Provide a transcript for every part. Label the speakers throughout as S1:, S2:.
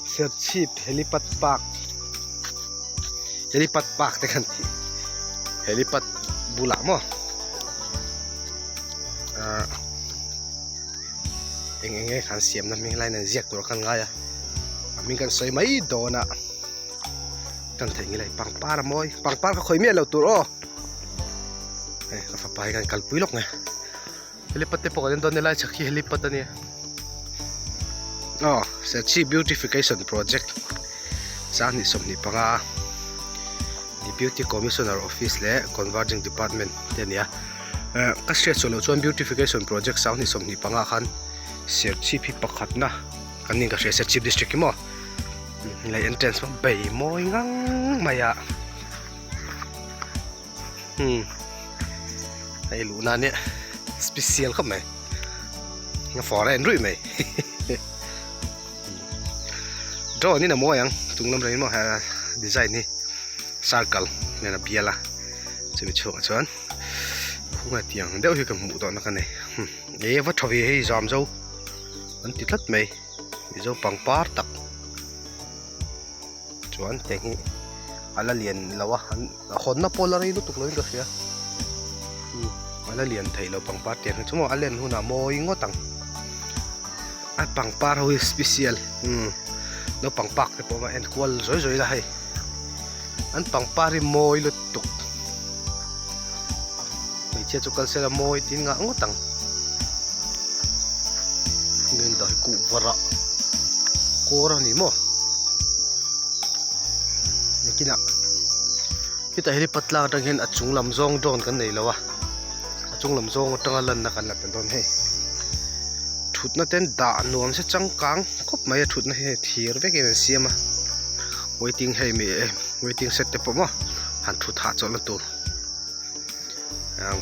S1: เสียชีพเฮลิปัดปากแต่กันทีเฮลิปัดบุหลามเองขันเสียมนะมีอะไรนั่นเรียกตัวกันไงมีกันใส่ไม่โดนกันถึงอะไรปังป้าละมอยปังป้าก็เคยมีแล้วตัวก็ไปกันกัลปุยลกไงเฮลิปัดเตปกันโดนอะไรชักขี้เฮลิปัดนี่เสียชีพ beautification project สร้างนี่สมนี่ปังDeputy Commissioner Office และ Converging Department เดี๋ยวนี้ก็เสียส่วนเราชวน Beautification Project สร้างนี่สมนี่ปังคันเสียชีพปักขัดนะกันนี่ก็เสียชีพ District มั้งเลย entrance มันใบมอยงังมายะไอ้ลูน่าเนี่ย special ครับไหมงั้น foreign รู้ไหมdraw นี่นะมอยยังตรงนั้นเลยมั้งdesign นี่circle เนี่ยนะเบียละจะไปช่วยชวนผู้งานเตียงเดี๋ยวให้กับหมู่ตอนนั้นกันเนี่ยวัดทวีให้จอมเจ้าอันติดลัดไหมเจ้าปังปาร์ตักชวนแต่งให้อะไรเรียนแล้ววะคนน่ะโพลารีลุตุกเลยก็เสียอะไรเรียนไทยเราปังปาร์เตียงชั่วโมงอะไรเรียนหัวหน้าโมยงอตังปังปาร์เขาสเปเชียลเราปังปากแต่พอมาเอ็นควอลสวยๆละให้อันปังปาริโมยลุตุกไม่เชื่อจุกันเสละโมยทิ้งงะงตังเงินได้กูวระโครานี่มั้งนี่กินอ่ะที่แต่เฮลิปัดลางตั้งเห็นอัดจุงลำซองโดนกันไหนแล้ววะอัดจุงลำซองตั้งลันนักกันละเป็นต้นให้ถุดนั่นเต้นด่านวมเสจังกังคบไม่ถุดนั่นให้ทีร์เวกเอเซียมาwaiting ให้มีwaiting set เตปมั้งหันถุดหาจอลตัว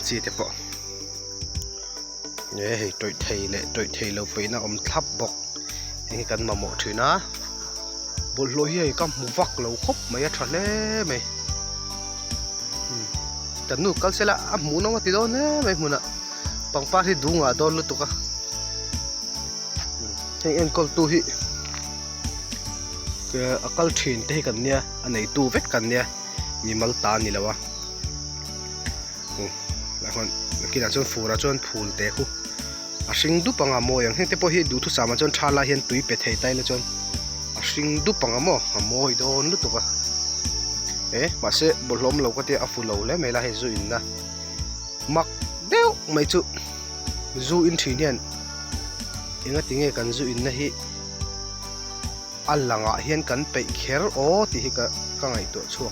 S1: จีเตปเนี่ยให้ตัวไทยเราไปนะทับบอกให้กันมาหมดถือนะบนลอยให้ก็มูฟักเราครบไม่ทะเลไหมแต่นู่นก็เสร็จละหมูน้องมาติดโดนเนี่ยไม่หมูน่ะปังป้าที่ดูงาโดนลุตุกะให้เอ็นก็ตัวที่ก็อากาศชื้นที่กันเนี่ยอันไหนตัวเวกกันเนี่ยมีมัลตานี่แหละวะแล้วคนกินอาจจะฟูราจนพูลเตะคู่สิ่งดูปังอ่ะโมยังเห็นแต่พอเห็นดูทุกสามัญจนชาลาเห็นตุยเป็ดไทยไตเลยจนสิ่งดูปังอ่ะโมโดนลุตุกะมาเสบอลล้มเราก็เตะอัฟูเราแล้วไม่ละให้จูอินนะมักเดียวไม่จูอินทีเนี่ยยังไงติงกันจูอินนะฮิอัลลังอ่ะเห็นกันไปเขียร์ที่ฮิก็ไงตัวชั่ว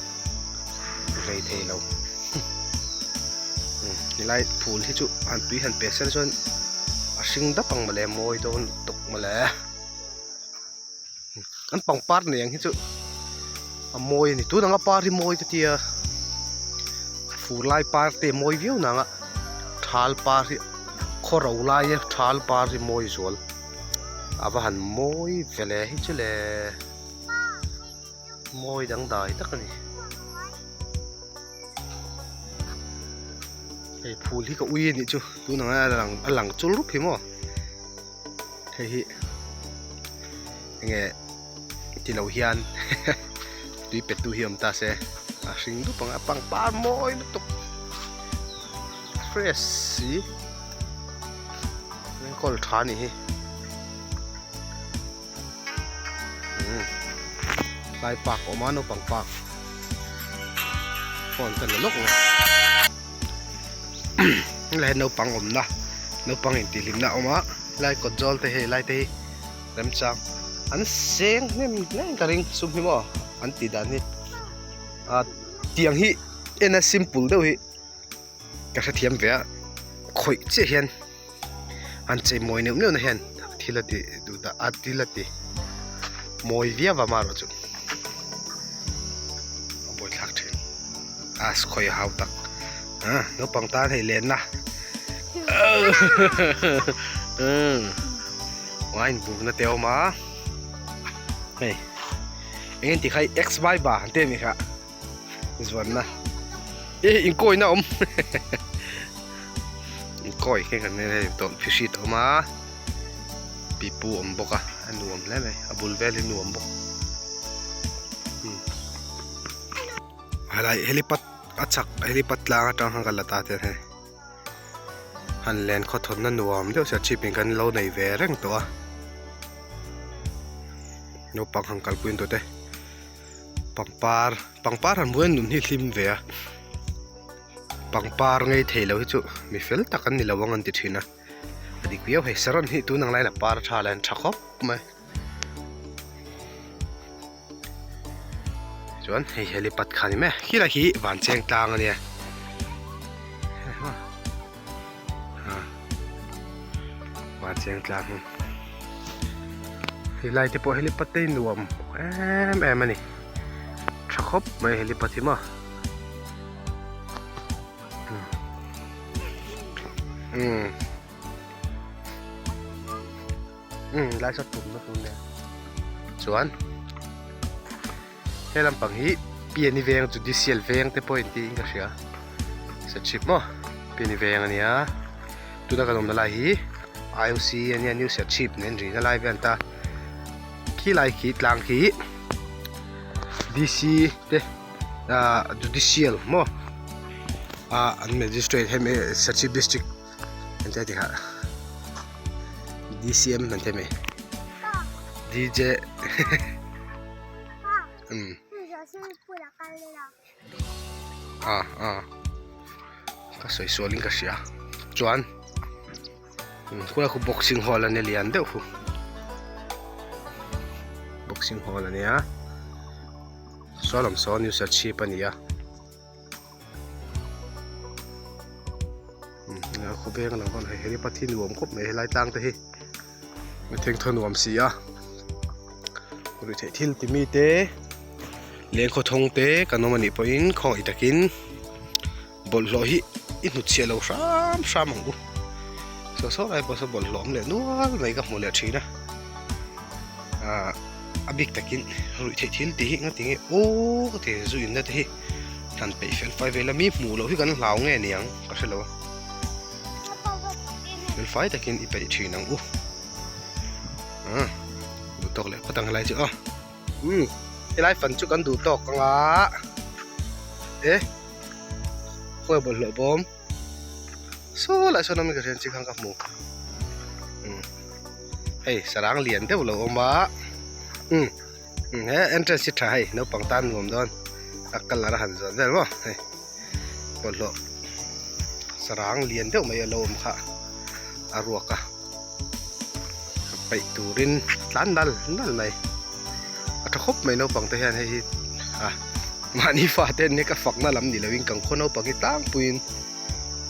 S1: เลยเทเรานี่ไล่พูลที่จูหันตุยหันเป็ดเส้นจนสิ่งดับปังมาเลยโมยโดนตกมาเลยอันปังปาร์เนี่ยยังที่จูโมยนี่ตัวนั่งปาร์ที่โมยที่ฟูไล่ปาร์ที่โมยวิวนั่งทัลปาร์ที่ขอเราไล่ทัลปาร์ที่โมยส่วนอาบหันโมยเวลาที่จูเลยโมยดังได้ตักนี่ไอ้พูลที่ก็อุ้ยนี่จูตัวนั่งหลังจูรุปหิมะเฮ้ยยังไงที่เราเฮียนตุยเป็ดตุยหิมตาเสสิ่งดูปังปาโมยลุตุกเฟรชสินี่ก็ทานนี่ลายปากออกมาโนปังปากฟอนกันละลกเลยลายโนปังอมนะโนปังอินติลิมนะออกมาลายกดจอลเตะลายเตะเริ่มจังอันเสียงนี่กระดิ่งซุ่มหิมะอันติดอันนี้เตียงฮีเอ็นซิมเปิลเดียวฮีกระเทียมเวียคุยเจียนอันเจมวยเนี่ยนะเห็นทีละทีดูตาทีละทีมวยเวียว่ามาหรอจุบ่อยทักถึงสคอยหาวตักน้องปังตาให้เล่นนะวายบุกนะเตียวมาเฮ้ยเอ็งที่ใคร XY บ้าเต็มไหมครับส่วนนะอิงก้อยนะอิงก้อยแค่กันนี่ตัวพิชิตออกมา ปีปูอมบกอันนวมแล้วไหมบุลเวลนวมบกอะไรเฮลิปัดอัดชักเฮลิปัดลางจังหังกันละตาเท่าไหฮันแลนด์เขาทนนั่นนวมเดี๋ยวจะชิปเป็นกันเราในเวรังตัวโนปังหังกัลกุนตัวเต้ปังปาร์หันมวยนุ่นที่ลิมเวียปังปาร์ไงเทเลวจุมีเฟลตักันนี่ละวังอันติดหินะอดีกว่าให้สรรที่ตัวนังไล่ละปาร์ชาแลนชักอบไหมจวนให้เฮลิปัดขันไหมขี้ละขี้หวานเชียงตางเนี่ยหวานเชียงตางเฮลิที่พอเฮลิปัดได้นวมมันนี่ชักอบไหมเฮลิปัดที่มาไล่สดตุ่มนะคุณเนี่ยสวนให้ลำปังฮีเปลี่ยนนิเวงจุดดิเซียลเวงแต่พออินทีก็เสียสชิปมั้งเปลี่ยนนิเวงอันนี้ตัวนั้นก็ต้องนั่นแหละฮี IOC อันนี้นิวเซียชิปเนี่ยจีนั่นแหละเว้นแต่ขี้ไล่ขี้ตลางขี้ DC เด้จุดดิเซียลมั้งอันเมจิสเตรทให้เมสชิปดิสทริกอันเดียวกัน DCM นั่นใช่ไหม DJ ก็สวยสวยลิงก็เสียจวนคุณaku boxing hall อันนี้เลียนเด้อคุณ boxing hall อันนี้สอนลำสอนอยู่สัตว์ชีพอันนี้เขาเบ่งหลังก่อนให้เฮลิปัดที่นวมครบไม่ให้ไล่ตั้งแต่ที่ไม่ถึงทนวมเสียหรือที่ที่มีเตะเลี้ยงเขาทงเตะกันนมันนี่พออินของอิตากินบอลลอยอินุเชียเราซ้ำของกูสาวๆไอ้พอสบอลล้อมเลยนัวไม่กับหมดเลยทีนะบิกตะกินหรือที่ที่ตีงั้นตีโอ้ก็ที่จุยนั่นที่ทันไปเฟลไฟเวลามีหมูเราที่กันเหลาเงี้ยเนี่ยก็ใช่แล้วเป็นไฟตะกินอีไปทีนังดูตกเลยก็ตั้งอะไรจ้ะไอ้ไรฝันจุกันดูตกกันละค่อยบนหลบอมโซ่ละโซ่น้ำมันกระเทียมจิกข้างกับหมูเฮ้ยสร้างเหรียญเท่าหลบอมบ้าเอ็นเตอร์สิทายน้องปังตันผมโดนอักลาหันจนได้บ่เฮ้ยบนหลบสร้างเหรียญเท่าไม่ยอมค่ะอารวกะไปตูรินล้านดัลไหมถ้าครบไม่น้องปังเทียนให้มานี่ฟาเต้นนี่ก็ฝักน่าลำดีเลยวิ่งกังคนน้องปังที่ตั้งปืน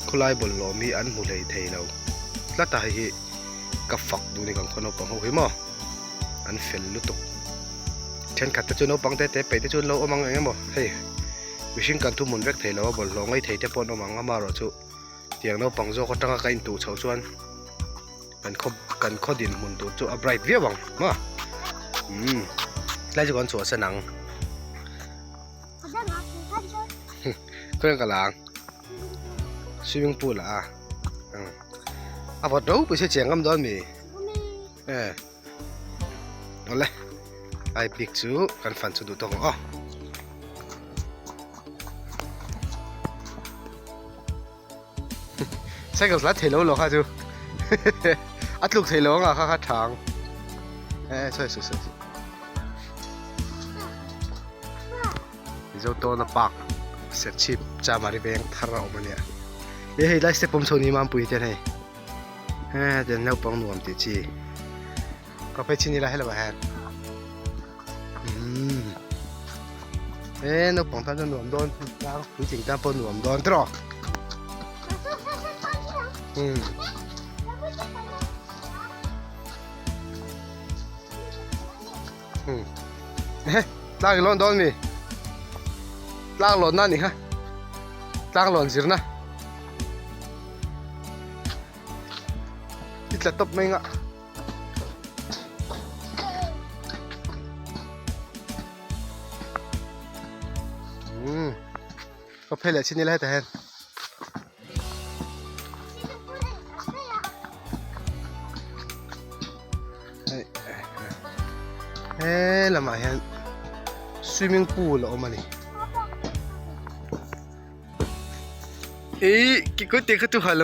S1: คนไล่บอลล้อมีอันมูเลยเทเราแล้วแต่ให้ก็ฝักดูนี่กังคนน้องปังเขาเห็นมั้ยอันเฟลลุตุกเช่นขัดตะจุนน้องปังเตะไปตะจุนเราเอามังเองมั้งเฮ้ยวิชิงกันทุ่มมุนเวกเทเราบอลล้อไม่เทแต่ปนเอามังมาหรอจุเตียงน้องปังโซ่เขาตั้งกันตู่เฉาชวนกันข้อดินมุนตัวจุไบรท์เวียบังมาไล่จุกันสวนสนังเครื่องกระลางสวิมมิ่งพูลล่ะพอดูไปเสียเจียงกำดอนมีเอาเลยไอ้บิ๊กจูกันฟันสุดตรงใช่กับสลัดเทโลหรอค่ะจูอัดลูกเทโลอ่ะค่ะทางใช่เจ้าตัวน่ะปากเสียชิปจะมาริเวงทาราออกมาเนี่ยเฮ้ยไล่สเต็ปผมโซนี่มันปุยเท่าไหร่เดี๋ยวเราปังนวมติจีก็ไปชินี่ละให้เราไปแฮนเราปังท่านจะนวมโดนแล้วผู้จริงท่านปนนวมโดนตรอกลากหล่นโดนมีลากหล่นนั่นนี่ฮะลากหล่นสินะที่จะตบไม่งะก็เพลย์ชิ้นนี้แหละแต่เห็น ละมาเห็น swimming pool ออกมานี่กิโกติกตุฮัลโหล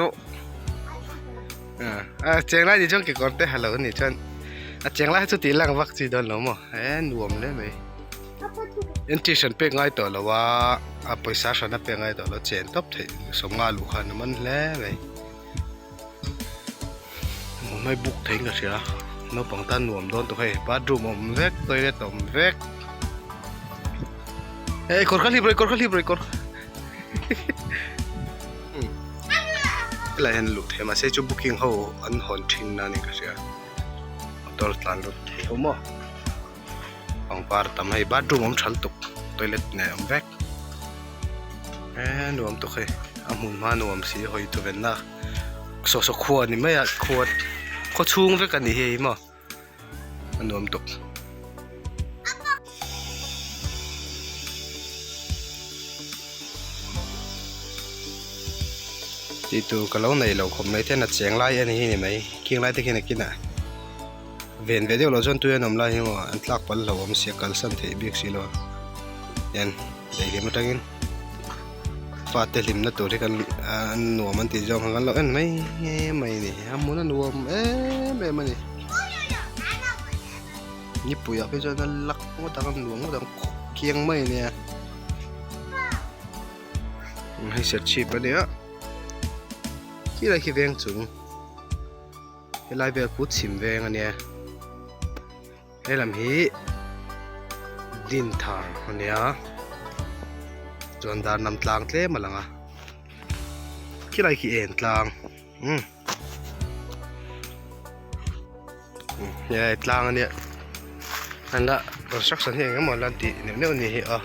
S1: เจียงไล่ดิจ้องกิโกติฮัลโหลนี่จันเจียงไล่สุดที่หลังวัคซีนโดนแล้วมั้งนวมเลยไหมอินทิชันเป็นไงต่อแล้วว่าไปซาชันเป็นไงต่อแล้วเจนท็อปที่สมงาลูกค้ามันแล้วไหมมันไม่บุกทิ้งกันเสียน้องปังตันนวมโดนตัวให้บาดรูมเวกตัวเล็กตัวเวกคนเขารีบเลยคนเขารีบเลยคนอะไรเห็นลูกเทมาเซจูบุกิ้งเขาอันหอนทิ้งนั่นนี่ก็เสียตลอดหลังรถเขาหม้อของปาร์ตทำให้บาดรูมฉันตกตัวเล็กเนี่ยเวกนวมตัวให้อามุนมานวมสีหอยตัวเป็นน่ะสขวดนี่ไม่อยากขวดเขาชุ่งเวกันนี่เฮ้ยมั้งนวมตกที่ตัวก็เราในเราคมในเท่านั้นเสียงไล่อันนี้นี่ไหมเคียงไล่ที่แค่ไหนกินอ่ะเวียนเดียวเราจนตัวน้ำไล่หัวอันลักปัลเราผมเสียกันสันเทบิกสิโลยันได้เห็นมั้งกินฟาดเตลิมนั่นตัวที่กันหนัวมันติดจองกันเราไม่นี่ฮะมันหนัวแบบมันนี่ญี่ปุ่นอยากไปจนนั่นลักมันต่างหนัวมันต่างเคียงไม่เนี่ยให้เสร็จชีพไปเดี๋ยวที่ไรขี้เวงจุงให้ไล่เบลพูดชิมเวงอันเนี้ยให้ลำฮีดินทางอันเนี้ยจนดานนำตลางเทมาลังอ่ะที่ไรขี้เอ็นตลางเนี่ยตลางอันเนี้ยอันละเราสักสันเองก็หมดลันติเนี่ยนี่เหรอ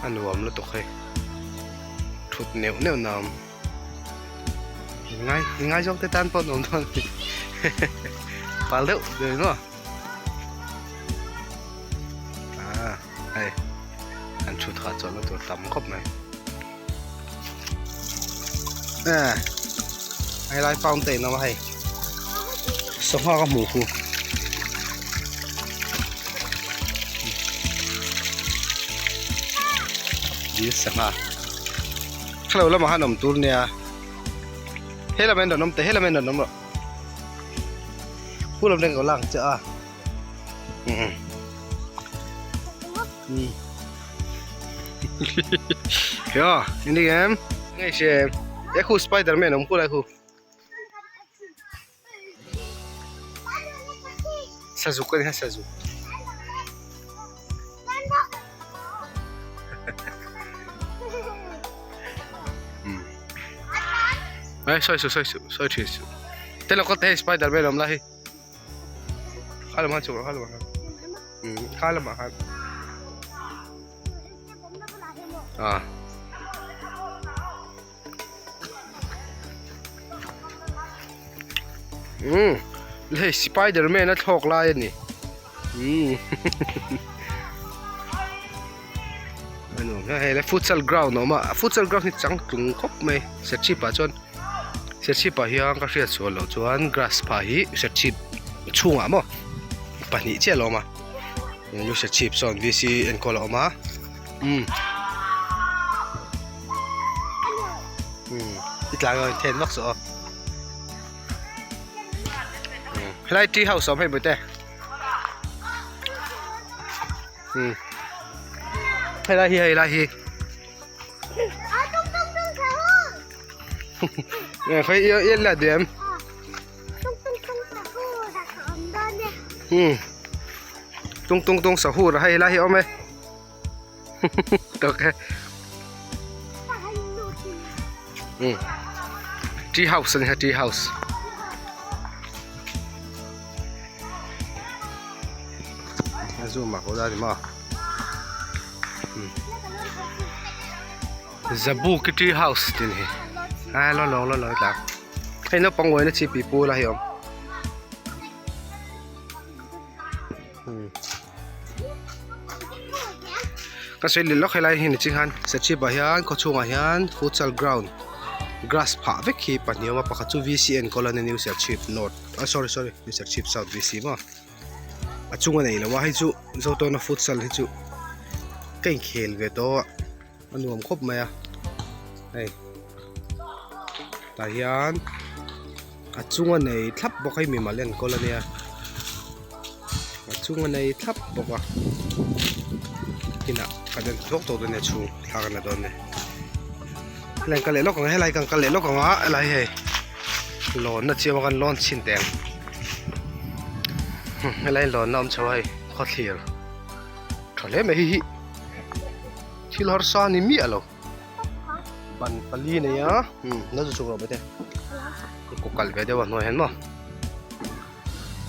S1: อันรวมแล้วตกให้ทุดเหนียวน้ำง่ายจงแต่ตันปนนทนปลาเลี้ยวเดินเนาะอันชุดขาดจอแล้วตัวต่ำครบไหมไฮไลท์ฟาวเตนเอามาให้สองห้อกับหมูคูดีสังหารข้าวเรามาหาหนมตูนเนี่ยเฮ้ยเราเป็นหนมแต่เฮ้ยเราเป็นหนมหรอพูดเราเล่นกับล่างเจ้าเฮ้ยนี่ไงไงเชฟไอ้คู่สไปเดอร์แมนผมคู่อะไรคู่ซาซุกันฮะซาซุsorry te lo conté Spider Man om lahi khala ma chu khala ma le Spider Man na thok lai ni ano hey le futsal ground no ma futsal ground ni chang tung khop mai se chi pa chonเสียชีพhiang ka ria chu lo chuan grass pa hi sia chip chunga mo pani che lo ma lu sia chip son vc en ko lo ma itlang ten box o lai tea house om hai bote hai lai hi phải yên là điểm tung sở hữu là hay là hiểu mấy được tree house này tree house zoom mà có ra thì mà Zabuki tree house thì này lo là hay nó bông quay nó chỉ bị bù là hiểu ก็ใช้ลิลล็อกให้ไล่เห็นจริงฮันเสร็จชีบะฮิอันก็ช่วงฮิอันฟุตซอลกราวน์grass ผ่าเวกขี้ปันเนียวมาปะคัจู VCN ก็แล้วในนิวเซียชิปโนดsorryนิวเซียชิป South VC มาจุงอันไหนแล้วว่าให้จูโซโต้นฟุตซอลให้จูเก่งเขลเวโต้มันรวมครบไหมอ่ะไอ้ตาฮิอันจุงอันไหนทับบอกให้มีมาเล่นก็แล้วเนี่ยจุงอันไหนทับบอกว่ากินอ่ะกันจะทุกตัวเนี่ยชูทากันนะตัวเนี่ยแรงกันเลยล็อกของให้ไรกันเลยล็อกของอะไรเฮ้ยหลอนน่ะเชื่อว่ากันร้อนชิ้นแดงอะไรหลอนน้ำช่วยขอเทียร์ทะเลไม่ฮิที่เราสร้างนี่มีอะไรบันปลีเนี่ยน่าจะช่วยเราไปเถอะกูกัลเวเดี๋ยววันน้อยเห็นมั้ย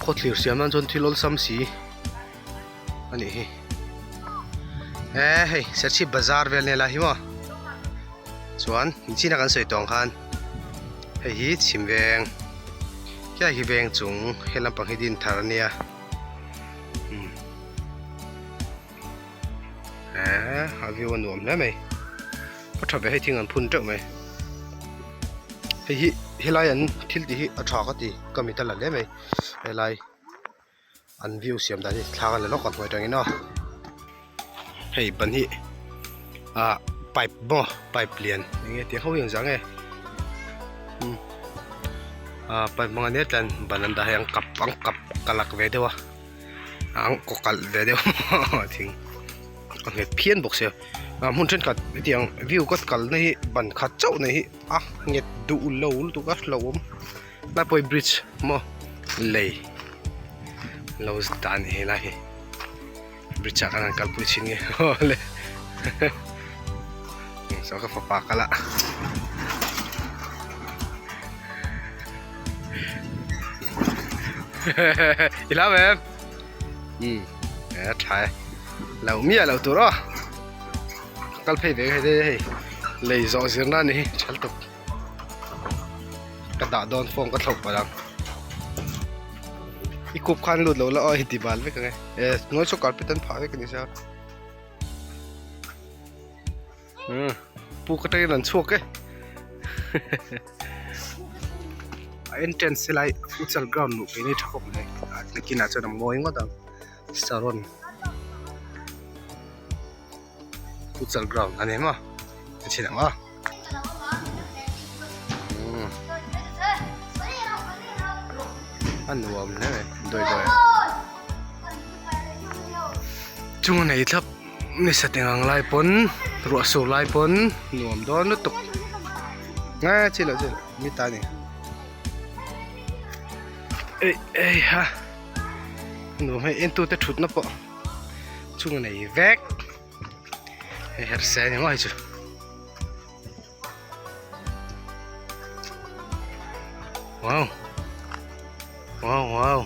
S1: ขอเทียร์เสียมันจนที่เราซ้ำสีอันนี้เฮ้ยเสียชีบาซาร์เวลเนี่ยละหิมะส่วนที่นักการสวยตองขันเฮ้ยชิมเวงแค่หิเวงจุงเฮลัมปังหิดินทารเนียหาวิวหนุ่มได้ไหมเพราะถ้าไปให้ทิ้งอันพุ่นเจอไหมเฮ้ยเฮลัยอันทิลที่อัฐากติก็มีตลาดได้ไหมเฮลัยอันวิวเสียมได้ที่ทางกันเลยล็อกก่อนไว้ตรงนี้เนาะเฮ้ยบันนี้ไปบ่ไปเปลี่ยนอย่างเงี้ยที่เขาอย่างจังไงไปมองอันนี้แต่บันนั้นได้ยังกับกลักเวเดียวก็กลักเวเดียวทิ้งอันนี้เพี้ยนบอกเสียมุ่งเช่นกับที่ยังวิวก็กลักนี่บันขัดเจ้านี่เงี้ยดูเล่าตุกเราน่าไปบริดจ์มั้งเลยเราสถานีอะไรบริดจ์กันกัลปุชินเงี้ยเลยso ka papakala ila mem thai lau mia lau tu ro kal phei ve de lei zo zirna ni chal tu ka da don phong ka thok palang ikup khan lut lo la oi ti bal ve ka ngai noi so carpet an pha ve ka ni saปูกระเตยหลังช่วงเอ้entrance สิไลฟุตซอลกราวน์ลูกนี่ทักผมเลยนักกีฬาจะนำมวยก็ต้องสารนฟุตซอลกราวน์อันนี้มั้งจะเชื่อมั้งอันรวมเลยโดยจุงไหนทับนี่สติงไล่ปนรัวสูไล่ปนหนุ่มโดนนุตุกง่ายชิลมีตาเนี่ยเอ้ยฮะหนุ่มให้เอ็นตัวแต่ถุดนะปะช่วงไหนแวกเฮ้ยเสียยังไงจูว้าว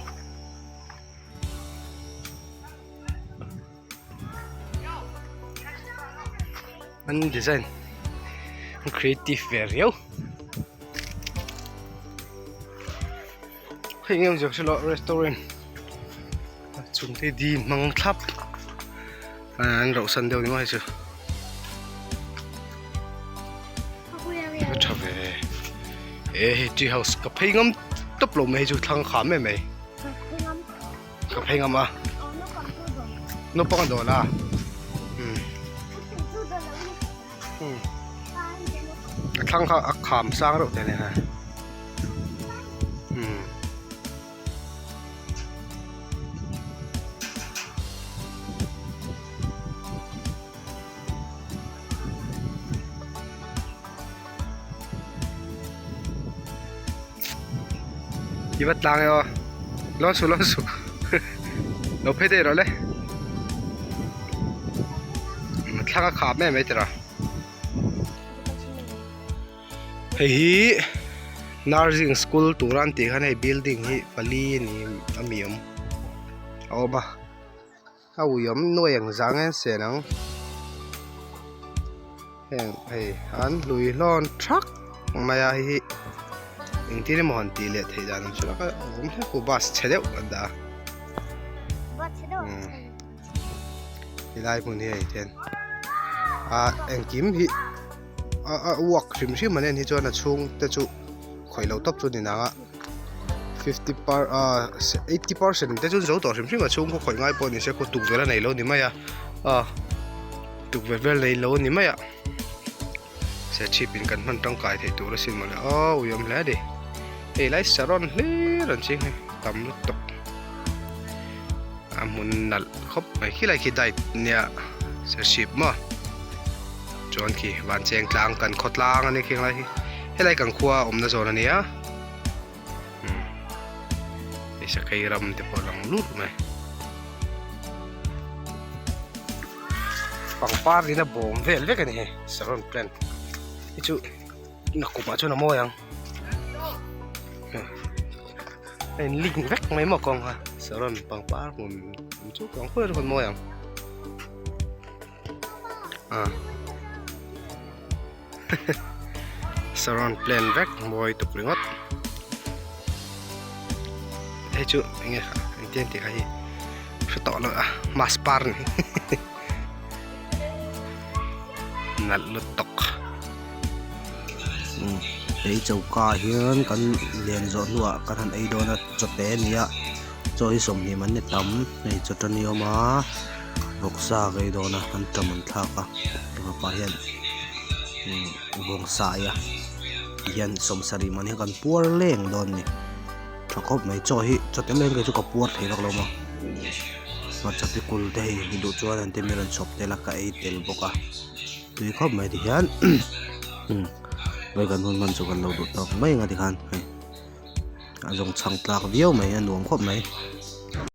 S1: มันดีไซน์มันครีเอทีฟเวรียวเฮ้ยยังจะเล่าร้านอาหารจุดที่ดีมังคับเราสันเดียวนี่ว่าไงก็ชอบที่เฮาส์กับเพลงตบลงไม่จุดทางขามไหมกับเพลงนกปังโดล่ะทั้งเขาอักขามสร้างรถเลยฮะยี่บัดตังเหรอร้อนสุเราเพ่ได้หรอเลยทั้งอักขามแม่ไม่ตระเฮ้ยnursing school ตุรันติขันให้ building ฮีปลีนี่มีมเอาบ่เอายมหน่วยอย่างจังเงี้ยเสียนังเฮ้ยอันลุยล้อนทรัคมาอย่างฮีอิงที่นี่มันตีเล็ดให้ด้านนั้นชุดละก็ผมให้กูบัสเฉลี่ยกันดา hi lai mun hi ten eng kim hi wak hrim hrim manen hi chuan a chung te chu khoi lo top chu ni nanga 80% te chu zo to hrim hrim a chung ko khoi ngai po ni se ko tuk vela nei lo ni mai tuk vel nei lo ni mai se chip in kan man tang kai thei tur sin mala uyam la de lai saron le ran ching tam lu tok amun nal khop mai khilai khi dai nia se ship ma chon ki wan cheng tlang kan khotlang ani khing lai helai kan khuwa omna zona nia isa kai ram te polang lut mai pangpar ni na bom vel ve kan he saron plan ichu nakuma chu na moyang en ling vek mai mo kong ha saron pangpar mun chu kong ko kon moyang saron plan vek moy tu pringot chu nge entian ti kai so to lo mas par ni nal lutok
S2: ei chau ka hian kan len zo nuwa kan han ei dona chote nia choi som ni man ni tam nei chotani oma boksa gei dona han taman thaka pa hian bong sa ya hian som sari man kan puar leng don ni thakop mai cho hi chote leng ge chu ka puar thei lak lo ma ma chati kul dei hi du chuan an te miran chop te la ka ei tel boka tui khop mai ti hian với gần hơn gần cho gần lâu được tao mấy ngày thì khan, à dòng chẳng tạc viêu mày nuông khóc mày.